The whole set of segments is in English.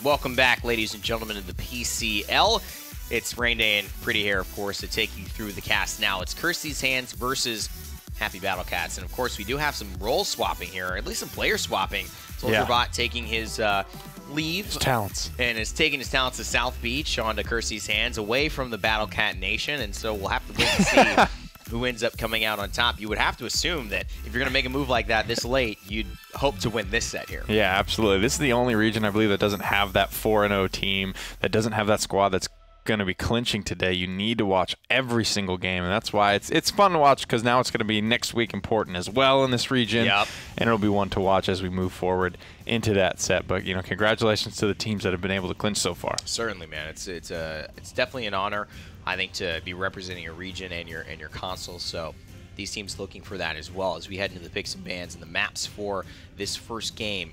Welcome back, ladies and gentlemen, to the PCL. It's Rain Day and Pretty Hair, of course, to take you through the cast now. It's Curse These Hands versus HappyBattleCats. And, of course, we do have some role swapping here, or at least some player swapping. SoldierBot taking his leave. His talents. And is taking his talents to South Beach onto Curse These Hands, away from the BattleCat Nation. And so we'll have to wait and see who ends up coming out on top. You would have to assume that if you're going to make a move like that this late, you'd hope to win this set here. Yeah, absolutely. This is the only region, I believe, that doesn't have that 4-0 team, that doesn't have that squad that's going to be clinching today. You need to watch every single game, and that's why it's fun to watch, because now it's going to be next week important as well in this region. Yep. And it'll be one to watch as we move forward into that set. But, you know, congratulations to the teams that have been able to clinch so far. Certainly, man. It's definitely an honor, I think, to be representing your region and your console. So these teams looking for that as well as we head into the picks and bans and the maps for this first game.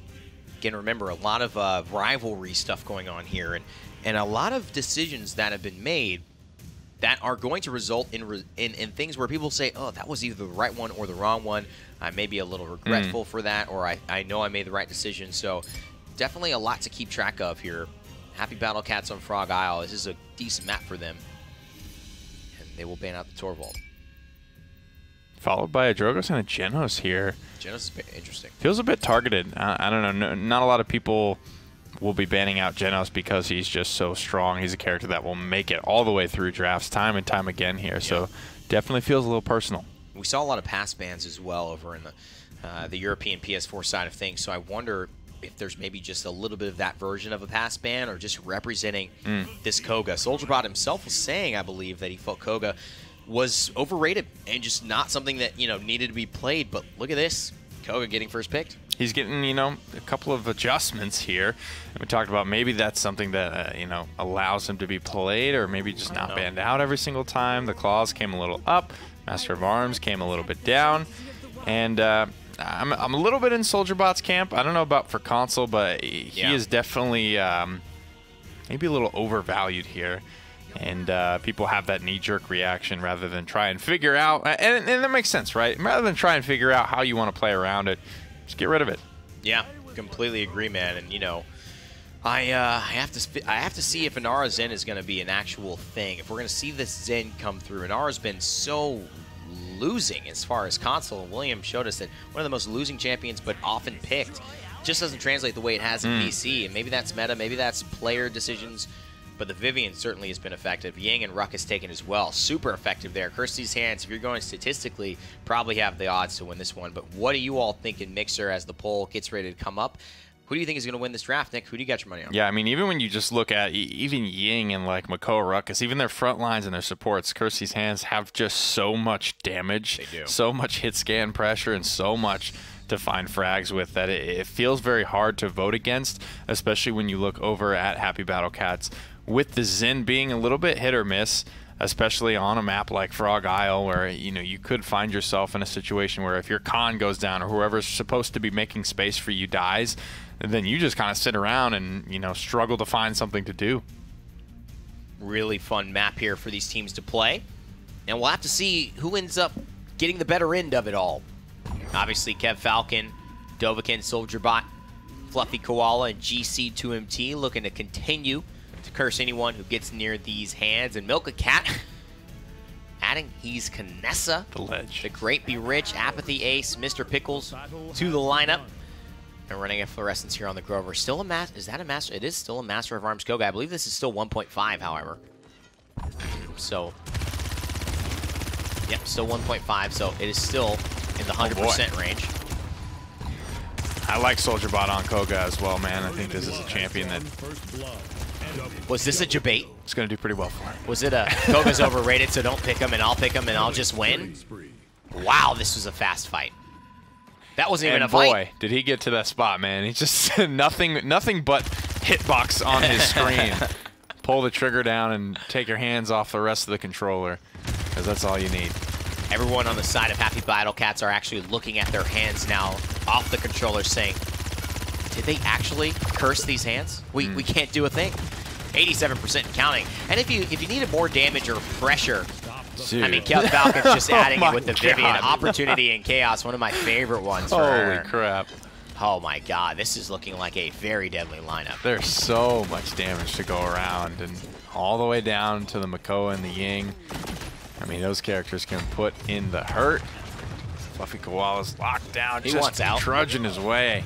Again, remember, a lot of rivalry stuff going on here, and a lot of decisions that have been made that are going to result in things where people say, oh, that was either the right one or the wrong one. I may be a little regretful for that, or I know I made the right decision. So definitely a lot to keep track of here. HappyBattleCats on Frog Isle. This is a decent map for them. And they will ban out the Torvald. Followed by a Drogos and a Genos here. Genos is interesting. Feels a bit targeted. I don't know. Not a lot of people will be banning out Genos because he's just so strong. He's a character that will make it all the way through drafts time and time again here. Yep. So definitely feels a little personal. We saw a lot of pass bans as well over in the European PS4 side of things. So I wonder if there's maybe just a little bit of that version of a pass ban, or just representing this Koga. SoldierBot himself was saying, I believe, that he felt Koga was overrated and just not something that, you know, needed to be played. But look at this, Koga getting first picked. He's getting, you know, a couple of adjustments here. And we talked about maybe that's something that, you know, allows him to be played, or maybe just not banned out every single time. The claws came a little up. Master of Arms came a little bit down. And I'm a little bit in SoldierBot's camp. I don't know about for console, but he is definitely maybe a little overvalued here. And people have that knee-jerk reaction rather than try and figure out, and that makes sense, right? Rather than try and figure out how you want to play around it, just get rid of it. Yeah, completely agree, man. And you know, I have to see if Inara Zen is going to be an actual thing. If we're going to see this Zen come through, Inara's been so losing as far as console. William showed us that one of the most losing champions, but often picked, just doesn't translate the way it has in PC. And maybe that's meta, maybe that's player decisions. But the Vivian certainly has been effective. Yang and Ruck has taken as well. Super effective there. Curse These Hands, if you're going statistically, probably have the odds to win this one. But what do you all think in Mixer as the poll gets ready to come up? Who do you think is going to win this draft, Nick? Who do you got your money on? Yeah, I mean, even when you just look at even Ying and like Makoa Ruckus, even their front lines and their supports, Curse These Hands have just so much damage. They do. So much hit scan pressure and so much to find frags with that it feels very hard to vote against, especially when you look over at HappyBattleCats. With the Zen being a little bit hit or miss, especially on a map like Frog Isle, where, you know, you could find yourself in a situation where if your Khan goes down or whoever's supposed to be making space for you dies, then you just kind of sit around and, you know, struggle to find something to do. Really fun map here for these teams to play. And we'll have to see who ends up getting the better end of it all. Obviously, Kev Falcon, Dovahkiin, SoldierBot, Fluffy Koala, and GC2MT looking to continue to curse anyone who gets near these hands. And Milk a Cat adding he's Kanessa, the ledge, the Great Be Rich, Apathy Ace, Mr. Pickles to the lineup. And running a Fluorescence here on the Grover. Still a master. Is that a master? It is still a Master of Arms Koga. I believe this is still 1.5, however. So, yep, still 1.5. So it is still in the 100% range. I like SoldierBot on Koga as well, man. I think this is a champion that... Was this a debate? It's going to do pretty well for him. Was it a Koga's overrated, so don't pick him, and I'll pick him, and I'll just win? Wow, this was a fast fight. That wasn't even a fight. Boy, did he get to that spot, man. He just nothing but hitbox on his screen. Pull the trigger down and take your hands off the rest of the controller, because that's all you need. Everyone on the side of HappyBattleCats are actually looking at their hands now off the controller saying, did they actually curse these hands? We can't do a thing. 87% counting. And if you needed more damage or pressure, dude. I mean, Kev Falcon's just adding it with the Vivian. Opportunity and Chaos, one of my favorite ones. Holy crap. Oh my god, this is looking like a very deadly lineup. There's so much damage to go around, and all the way down to the Makoa and the Ying. I mean, those characters can put in the hurt. Fluffy Koala's locked down, He wants out. trudging his way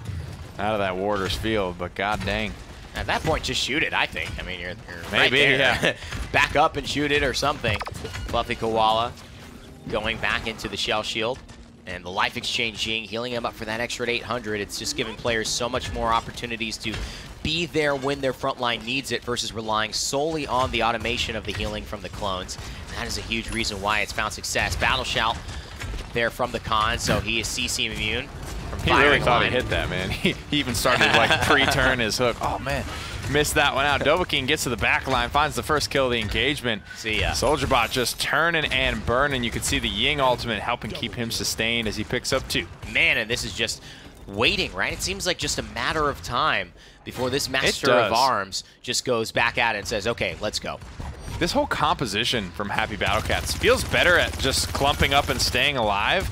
out of that warder's field, but god dang. At that point, just shoot it, I think. I mean, you're Maybe, right there. yeah. Back up and shoot it or something. Fluffy Koala going back into the shell shield. And the life exchange Ying, healing him up for that extra 800. It's just giving players so much more opportunities to be there when their front line needs it versus relying solely on the automation of the healing from the clones. And that is a huge reason why it's found success. Battle Shout there from the con, so he is CC immune from He firing really thought line. he hit that, man. He even started like pre-turn his hook. Oh man, missed that one out. Dovahkiin gets to the back line, finds the first kill of the engagement. See ya. Soldier Bot just turning and burning. You can see the Ying ultimate helping keep him sustained as he picks up 2. Man, and this is just waiting, right? It seems like just a matter of time before this Master of Arms just goes back at it and says, okay, let's go. This whole composition from HappyBattleCats feels better at just clumping up and staying alive,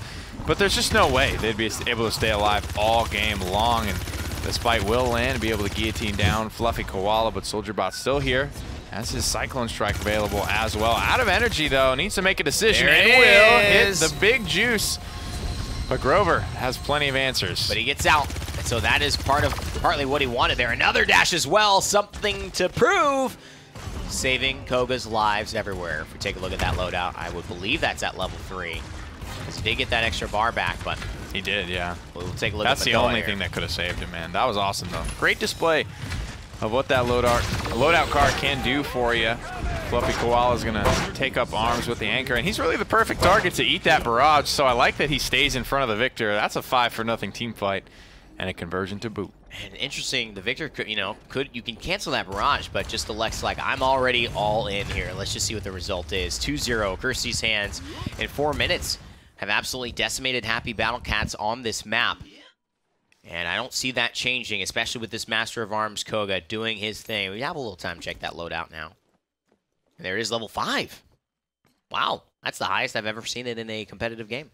but there's just no way they'd be able to stay alive all game long. And despite will land and be able to guillotine down Fluffy Koala, but Soldier Bot's still here. Has his Cyclone Strike available as well. Out of energy though, needs to make a decision There and it will hit is. the big juice. But Grover has plenty of answers. But he gets out, and so that is partly what he wanted there. Another dash as well, something to prove. Saving Koga's lives everywhere. If we take a look at that loadout, I would believe that's at level 3. Because he did get that extra bar back, but He did, yeah. we'll take a look That's at the Makoa only here. thing that could have saved him, man. That was awesome, though. Great display of what that loadout card can do for you. Fluffy Koala is going to take up arms with the anchor, and he's really the perfect target to eat that barrage, so I like that he stays in front of the Victor. That's a 5-0 team fight and a conversion to boot. And interesting, the Victor could, you can cancel that barrage, but just elects like, I'm already all in here. Let's just see what the result is. 2-0, Kirsty's hands in 4 minutes have absolutely decimated HappyBattleCats on this map. And I don't see that changing, especially with this Master of Arms Koga doing his thing. We have a little time to check that loadout now. And there it is, level 5. Wow, that's the highest I've ever seen it in a competitive game.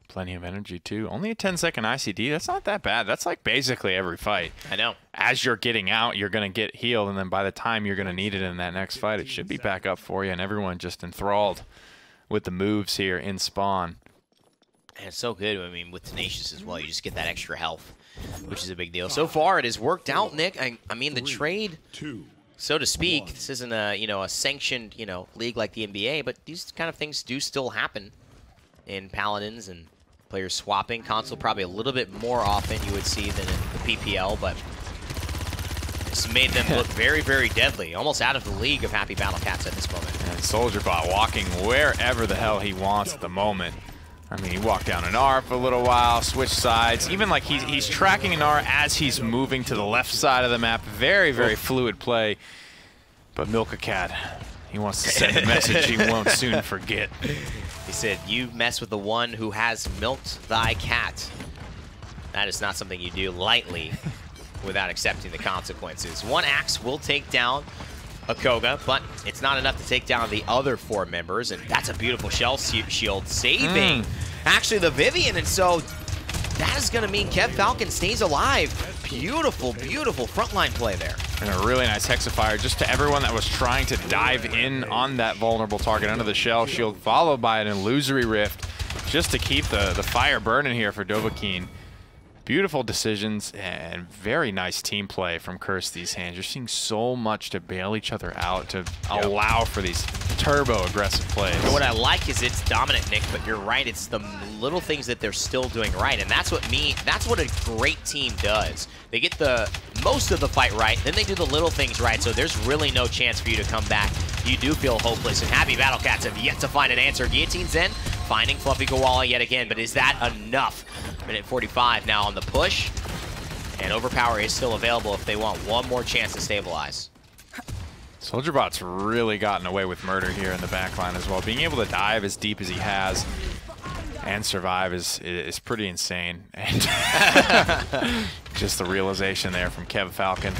Plenty of energy, too. Only a 10-second ICD. That's not that bad. That's like basically every fight. I know. As you're getting out, you're going to get healed, and then by the time you're going to need it in that next fight, it should be back up for you, and everyone just enthralled with the moves here in Spawn. And it's so good, I mean, with Tenacious as well. You just get that extra health, which is a big deal. So far, it has worked out, Nick. I mean, the trade, so to speak, this isn't a, a sanctioned, league like the NBA, but these kind of things do still happen in Paladins and players swapping. Console probably a little bit more often you would see than in the PPL, but it's made them look very, very deadly. Almost out of the league of HappyBattleCats at this moment. And Soldier Bot walking wherever the hell he wants at the moment. I mean, he walked down an R for a little while, switched sides. Even like he's tracking an R as he's moving to the left side of the map. Very, very fluid play. But Milka Cat, he wants to send a message he won't soon forget. He said, you mess with the one who has milked thy cat. That is not something you do lightly without accepting the consequences. One axe will take down a Koga, but it's not enough to take down the other 4 members, and that's a beautiful shell shield saving actually the Vivian, and so that is going to mean Kev Falcon stays alive. Beautiful, beautiful frontline play there. And a really nice Hexafire just to everyone that was trying to dive in on that vulnerable target under the shell shield, followed by an illusory rift just to keep the fire burning here for Dovahkiin. Beautiful decisions and very nice team play from Kirsty's hands. You're seeing so much to bail each other out, to allow for these turbo aggressive plays. And what I like is it's dominant, Nick, but you're right, it's the little things that they're still doing right, and that's what a great team does. They get the most of the fight right, then they do the little things right, so there's really no chance for you to come back. You do feel hopeless, and HappyBattleCats have yet to find an answer. Guillotine's in, finding Fluffy Koala yet again, but is that enough? Minute 45 now on the push, and Overpower is still available if they want one more chance to stabilize. Soldier Bot's really gotten away with murder here in the backline as well. Being able to dive as deep as he has and survive is pretty insane. And just the realization there from Kev Falcon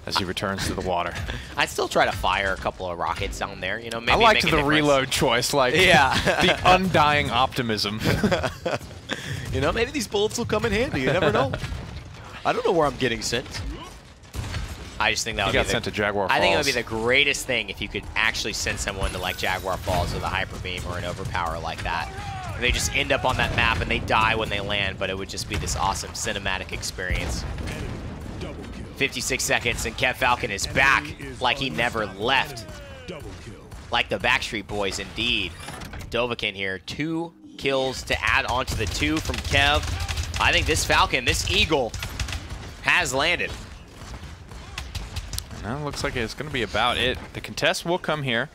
as he returns to the water. I'd still try to fire a couple of rockets down there, maybe I liked make a the difference. reload choice, like Yeah. the undying optimism. Maybe these bullets will come in handy, you never know. I don't know where I'm getting sent. I just think that would be sent to Jaguar Falls. I think it would be the greatest thing if you could actually send someone to like Jaguar Falls with a Hyper Beam or an Overpower like that. And they just end up on that map and they die when they land, but it would just be this awesome cinematic experience. 56 seconds and Kev Falcon is back like he never left. Like the Backstreet Boys indeed. Dovahkiin here, 2 kills to add on to the 2 from Kev. I think this Falcon, this Eagle, has landed. Well, looks like it's going to be about it. The contest will come here.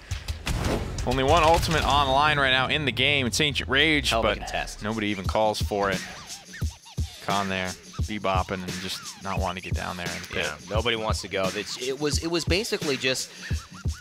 Only one ultimate online right now in the game. It's Ancient Rage, but nobody even calls for it. Khan there, bebopping and just not wanting to get down there. Yeah, nobody wants to go. It was basically just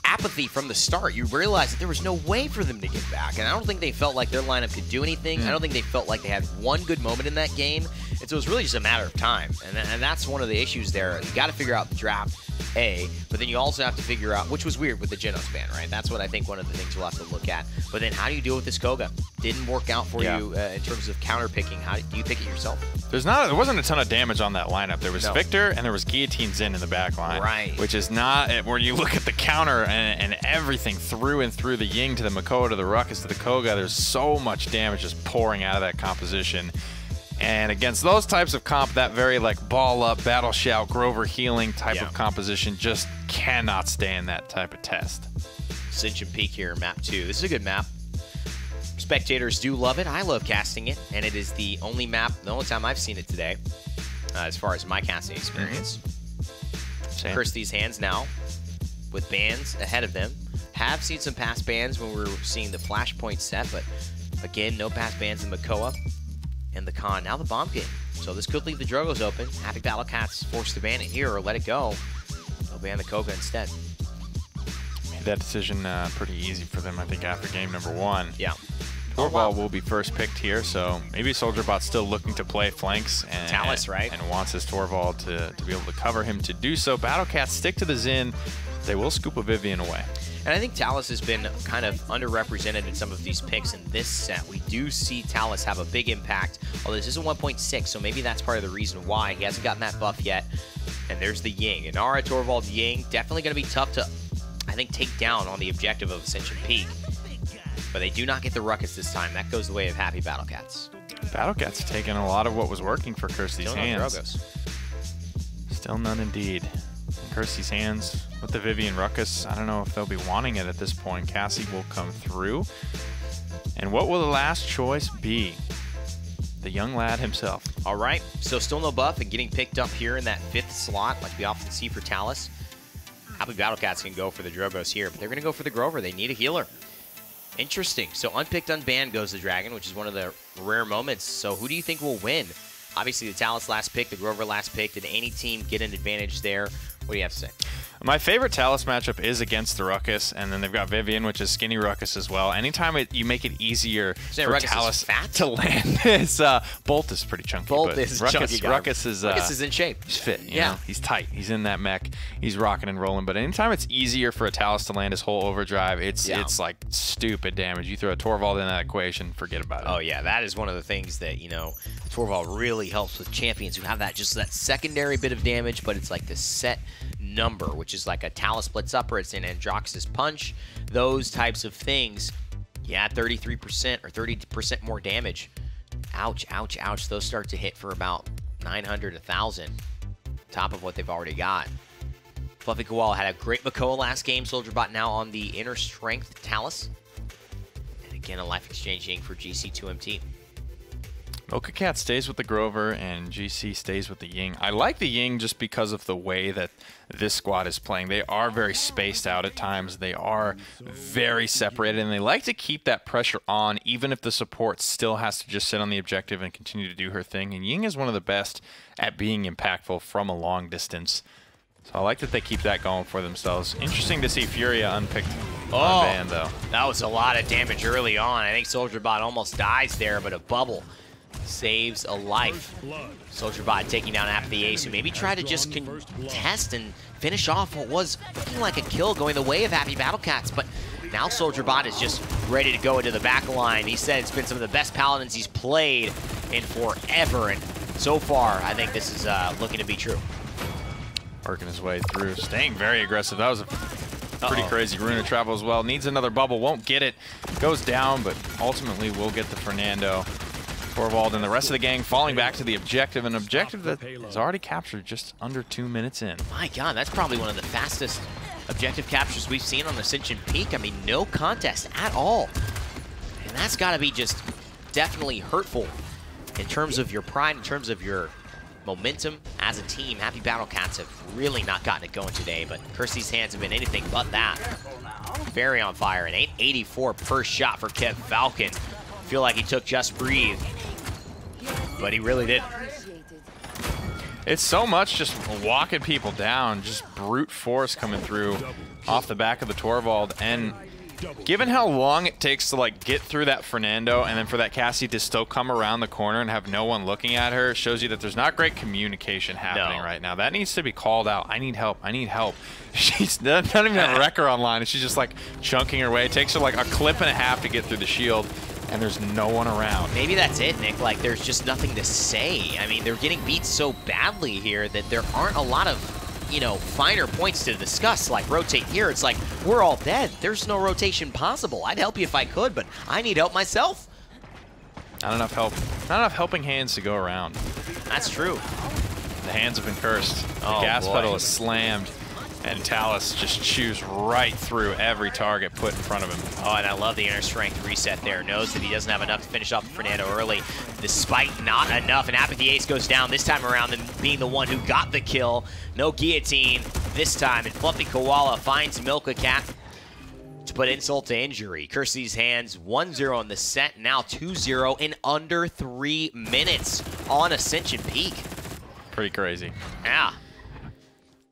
apathy from the start. You realize that there was no way for them to get back, and I don't think they felt like their lineup could do anything. I don't think they felt like they had one good moment in that game, and so it was really just a matter of time. And that's one of the issues there. You got to figure out the draft, but then you also have to figure out, which was weird with the Genos ban, right? That's what I think one of the things we'll have to look at. But then how do you deal with this Koga? Didn't work out for you in terms of counter picking. How do you pick it yourself? There wasn't a ton of damage on that lineup. There was Victor and there was Guillotine Zin in the back line. Right. Which is not where you look at the counter and everything through and through the Ying to the Makoa to the Ruckus to the Koga. There's so much damage just pouring out of that composition. And against those types of comp, that very like ball up, battle shout, Grover healing type of composition just cannot stand that type of test. Ascension Peak here, map 2. This is a good map. Spectators do love it. I love casting it, and it is the only map, the only time I've seen it today, as far as my casting experience. Curse these hands now with bans ahead of them. Have seen some past bans when we were seeing the Flashpoint set, but again, no past bans in Makoa and the Khan. Now the bomb game. So this could leave the Drogos open. HappyBattleCats forced to ban it here or let it go. They'll ban the Koga instead. Made that decision pretty easy for them, I think, after game number 1. Yeah. Torvald will be first picked here, so maybe SoldierBot's still looking to play flanks and Talus, right? And wants his Torvald to be able to cover him to do so. BattleCats stick to the Zin. They will scoop a Vivian away. And I think Talus has been kind of underrepresented in some of these picks in this set. We do see Talus have a big impact, although this is a 1.6, so maybe that's part of the reason why. He hasn't gotten that buff yet. And there's the Ying. Inara, Torvald, Ying, definitely going to be tough to, I think, take down on the objective of Ascension Peak. But they do not get the Ruckus this time. That goes the way of HappyBattleCats. BattleCats taking a lot of what was working for Curse These Hands. Still none indeed. And Curse These Hands with the Vivian Ruckus, I don't know if they'll be wanting it at this point. Cassie will come through. And what will the last choice be? The young lad himself. All right, so still no buff and getting picked up here in that 5th slot, like we often see for Talus. HappyBattleCats can go for the Drogos here, but they're going to go for the Grover. They need a healer. Interesting. So unpicked, unbanned goes the Dragon, which is one of the rare moments. So who do you think will win? Obviously, the Talus last pick, the Grover last pick. Did any team get an advantage there? What do you have to say? My favorite Talus matchup is against the Ruckus, and then they've got Vivian, which is skinny Ruckus as well. Anytime you make it easier for Talus to land, his Bolt is pretty chunky. Bolt is chunky. Ruckus is in shape. He's fit. You know? He's tight. He's in that mech. He's rocking and rolling. But anytime it's easier for a Talus to land his whole overdrive, it's like stupid damage. You throw a Torvald in that equation, forget about it. Oh yeah, that is one of the things that Torvald really helps with champions who have that secondary bit of damage, but it's like the set number, which is like a Talus splits upper, it's an Androxus punch, those types of things. Yeah, 33% or 30% more damage. Ouch, ouch, ouch. Those start to hit for about 900, 1,000, top of what they've already got. Fluffy Koala had a great Makoa last game. SoldierBot now on the inner strength Talus. And again, a life exchanging for GC2MT. Mocha Cat stays with the Grover, and GC stays with the Ying. I like the Ying just because of the way that this squad is playing. They are very spaced out at times. They are very separated, and they like to keep that pressure on, even if the support still has to just sit on the objective and continue to do her thing. And Ying is one of the best at being impactful from a long distance. So I like that they keep that going for themselves. Interesting to see Furia unpicked on ban, though. That was a lot of damage early on. I think SoldierBot almost dies there, but a bubble saves a life. SoldierBot taking down half the Ace, who maybe tried to just contest and finish off what was looking like a kill going the way of HappyBattleCats, but now SoldierBot is just ready to go into the back line. He said it's been some of the best Paladins he's played in forever, and so far, I think this is looking to be true. Working his way through, staying very aggressive. That was a pretty crazy rune of travel as well. Needs another bubble, won't get it. Goes down, but ultimately will get the Fernando. Torvald and the rest of the gang falling back to the objective, an objective that is already captured just under 2 minutes in. My God, that's probably one of the fastest objective captures we've seen on Ascension Peak. I mean, no contest at all. And that's got to be just definitely hurtful in terms of your pride, in terms of your momentum as a team. HappyBattleCats have really not gotten it going today, but Kirsty's hands have been anything but that. Very on fire, an 884 per shot for Kev Falcon. Feel like he took Just Breathe, but he really didn't. It's so much just walking people down, just brute force coming through off the back of the Torvald. And given how long it takes to like get through that Fernando and then for that Cassie to still come around the corner and have no one looking at her, shows you that there's not great communication happening right now. That needs to be called out. I need help. I need help. She's doesn't even have a wrecker online, and she's just like chunking her way. It takes her like a clip and a half to get through the shield. And there's no one around. Maybe that's it, Nick. Like, there's just nothing to say. I mean, they're getting beat so badly here that there aren't a lot of, you know, finer points to discuss. Like, rotate here. It's like, we're all dead. There's no rotation possible. I'd help you if I could, but I need help myself. Not enough help. Not enough helping hands to go around. That's true. The hands have been cursed. The gas pedal is slammed. And Talus just chews right through every target put in front of him. Oh, and I love the inner strength reset there. Knows that he doesn't have enough to finish off Fernando early, despite not enough. And Apathy Ace goes down this time around and being the one who got the kill. No guillotine this time. And Fluffy Koala finds Milka Cat to put insult to injury. Kirsty's hands 1-0 in the set, now 2-0 in under 3 minutes on Ascension Peak. Pretty crazy. Yeah.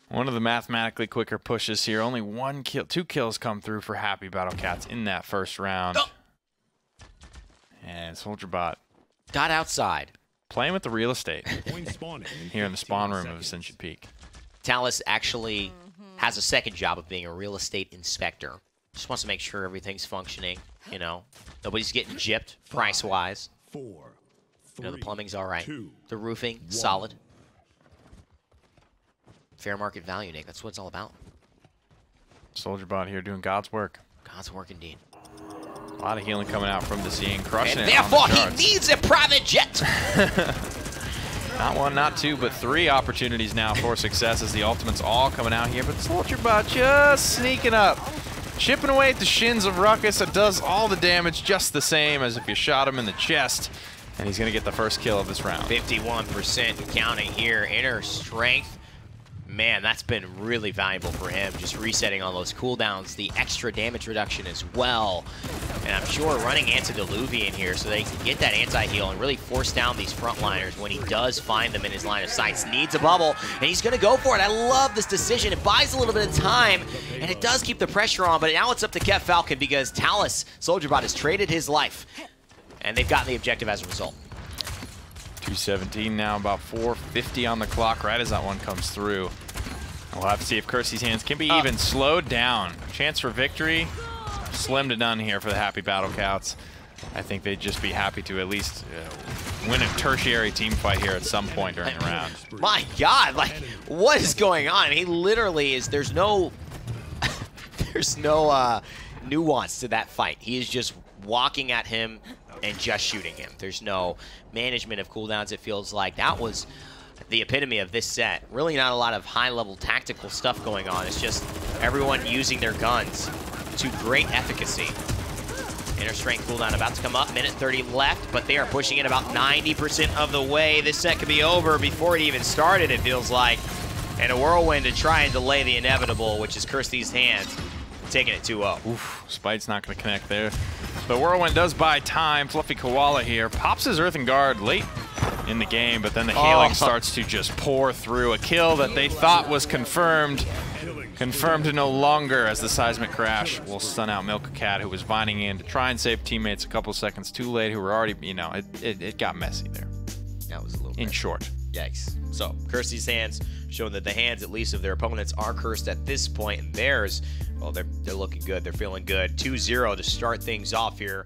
One of the mathematically quicker pushes here. Only 2 kills come through for HappyBattleCats in that first round. And SoldierBot got outside. Playing with the real estate here in the spawn room of Ascension Peak. Talus actually has a second job of being a real estate inspector. Just wants to make sure everything's functioning, you know. Nobody's getting gypped price-wise. You know, the plumbing's all right. The roofing, solid. Fair market value, Nick. That's what it's all about. SoldierBot here doing God's work. God's work indeed. A lot of healing coming out from the Zing, crushing and it. Therefore, he needs a private jet. Not 1, not 2, but 3 opportunities now for success as the ultimates all coming out here. But SoldierBot just sneaking up, chipping away at the shins of Ruckus. It does all the damage just the same as if you shot him in the chest. And he's going to get the first kill of this round. 51% counting here. Inner strength. Man, that's been really valuable for him, just resetting all those cooldowns, the extra damage reduction as well. And I'm sure running Antediluvian here so they can get that anti-heal and really force down these frontliners when he does find them in his line of sight. Needs a bubble, and he's going to go for it. I love this decision. It buys a little bit of time, and it does keep the pressure on, but now it's up to Kev Falcon because Talus, SoldierBot, has traded his life, and they've gotten the objective as a result. 217 now, about 450 on the clock right as that one comes through. We'll have to see if Kirsty's hands can be even slowed down. Chance for victory, slim to none here for the HappyBattleCats. I think they'd just be happy to at least win a tertiary team fight here at some point during the round. My God, like, what is going on? He literally is, there's no nuance to that fight. He is just walking at him and just shooting him. There's no management of cooldowns, it feels like. That was the epitome of this set. Really not a lot of high-level tactical stuff going on. It's just everyone using their guns to great efficacy. Inner strength cooldown about to come up. Minute 30 left, but they are pushing it about 90% of the way. This set could be over before it even started, it feels like. And a whirlwind to try and delay the inevitable, which is Kirsty's hands, taking it 2-0. Oof, Spite's not going to connect there. But Whirlwind does buy time. Fluffy Koala here pops his Earthen Guard late in the game, but then the healing starts to just pour through. A kill that they thought was confirmed no longer, as the seismic crash will stun out Milka Cat, who was vinding in to try and save teammates a couple seconds too late, who were already, you know, it got messy there. That was a little in short. Yikes. So, Kirsty's hands showing that the hands, at least of their opponents, are cursed at this point, and theirs, well, they're looking good. They're feeling good. 2-0 to start things off here.